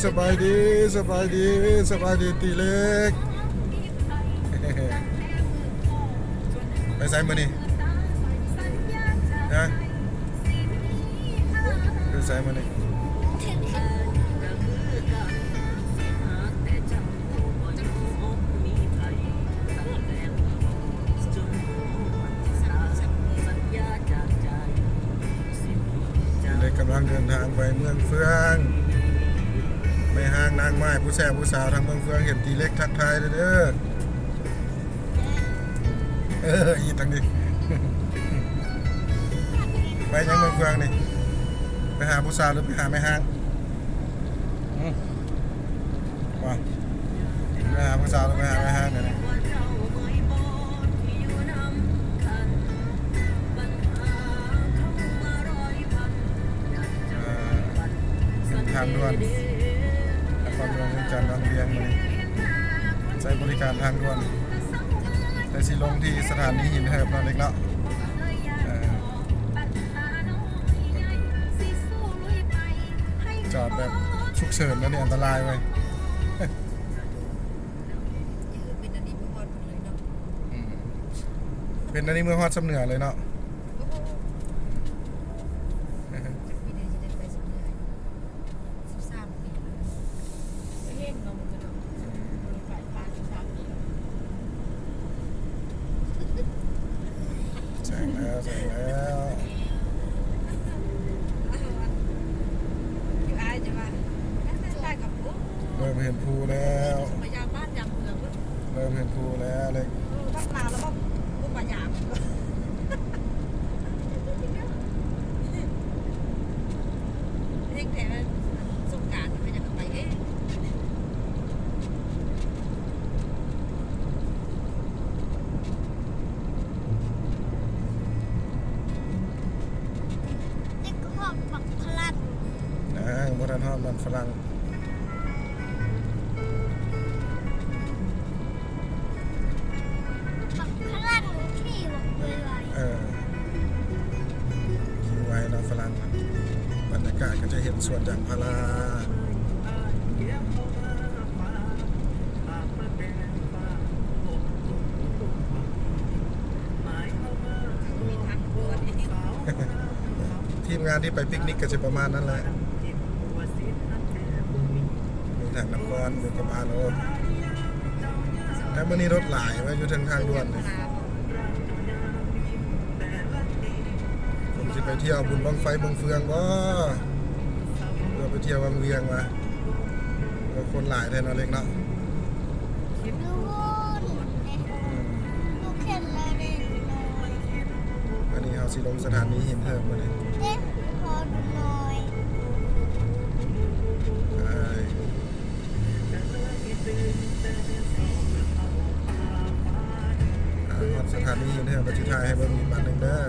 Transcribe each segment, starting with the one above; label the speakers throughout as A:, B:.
A: สบายดีสบายดีสบายดีตีเล็กไปไซมือนี่นะไปไซมือนี่กำลังเดินทางไปเมืองเฟืองไม่ห่างนางไม้ผู้แซ่ผู้สาวทางเมืองเฟืองเห็นตีเล็กทักทายเด้ออีทางนี้ ไปยังเมืองเฟืองนี่ไปหาผู้สาวหรือไปหาไม่ห่างว่าไปหาผู้สาวหรือไปหาไม่ห่างเนี่ยทางด่วนนครหลวงเวียงจันทร์บางเวียงเลยใช้บริการทางด่วนแต่สิลงที่สถานีหินเหิบนั่นเองเนาะจอดแบบฉุกเฉินแล้วเนี่ยอันตรายไว้เป็นอันนี้เมื่อฮอดสำเหนือเลยเนาะแจ้งแล้วเริ่มเห็นภูแล้วเริ่มเห็นภูแล้วเล็กตั้งนานแล้วก็พูดมาหยาบเล็กแต่สงการไม่อยากไปเอ๊ะโบราณฮอดมันฝรั่งขี่ไว้เราฝรั่งบรรยากาศก็จะเห็นสวนยางพาราทีมงานที่ไปปิกนิกก็จะประมาณนั้นแหละทางน้ำก้อนอยู่กับอาโรถแต่เมื่อนี้รถหลายมาอยู่ทางด่วนผมจะไปเที่ยวบุญบังไฟเมืองเฟืองก็เราไปเที่ยววังเวียงมาคนหลายแทนเอาเล็กเนาะอันนี้เขาสิลงสถานีหินเหิบมาเลยสถานีหินเหิบประเทศไทยให้เบิ่งอีกบ้านหนึ่งเด้อ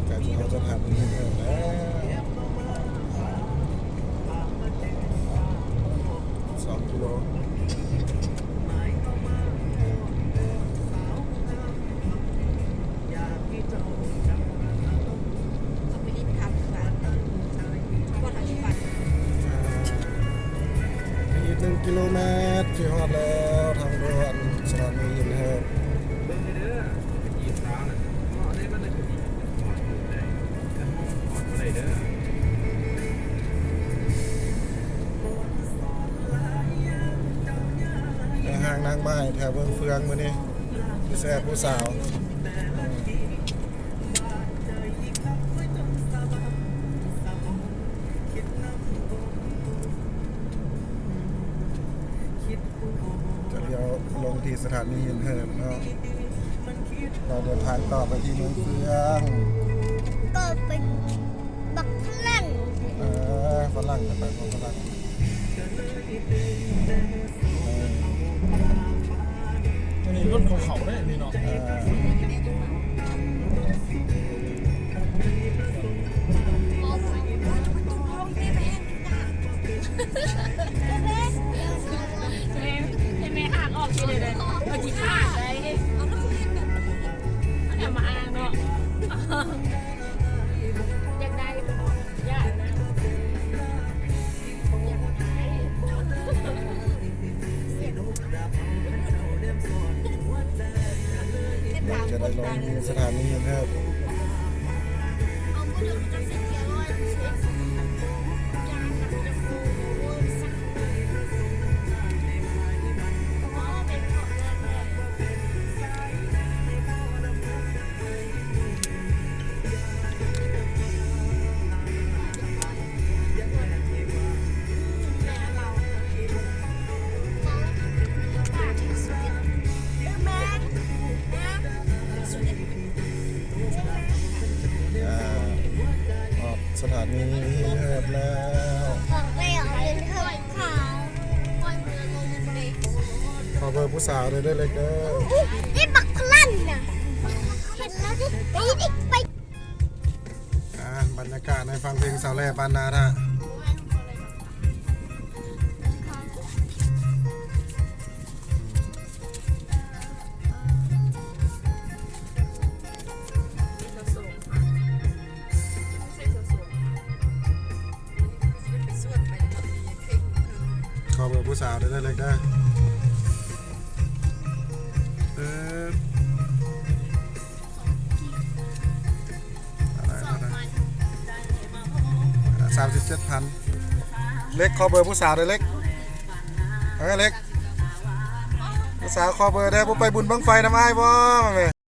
A: การที่เขาจะทำหินเหิบแล้ว2 กิโล1 กิโลเมตรที่ฮอดแล้วทางด่วนสถานีหินเหิบในห้างนางไม้แถวเมืองเฟืองมื้อนี้ผู้แซ่ผู้สาวลงที่สถานีหินเหิบเนาะเราเดินทางต่อไปที่เมืองเฟือง
B: ก็เป็นบักฝรั่ง
A: ฝรั่งจะไปฝรั่ง
C: นี่รถเขาได้นี่เนาะ
D: ที่เด็ดๆเอาจีขาได้เอามาอ้างเนาะอยากได้อยากนะ
A: อยากจะได้ลองมีสถานีนะครับ
B: เอาไปดูจะเสียเยอะเลยเสียยางมันจะฟูสักเพราะว่าเป็นของแรกเลยแม่เราปากที่สุดแม่สุด
A: ออกสถานีหินเหิบแล้ว
B: บอกไม่ออกเงินเท่าขาวปล่อยมือลงไป
A: ขอเบอร์ผู้สาวเลยได้เลยเด้อ
B: นี่บักพลั่นน่ะเห็นแล้วดิไปดิไป
A: บรรยากาศในฟังเพลงสาวแล่ปานนาท่าขอเบอร์ผู้สาวเลยได้เลยเด้อ37,000เล็กขอเบอร์ผู้สาวเลยเล็กเล็กผู้สาวขอเบอร์ได้บ่ไปบุญบังไฟน้ำอ้ายบ่แม่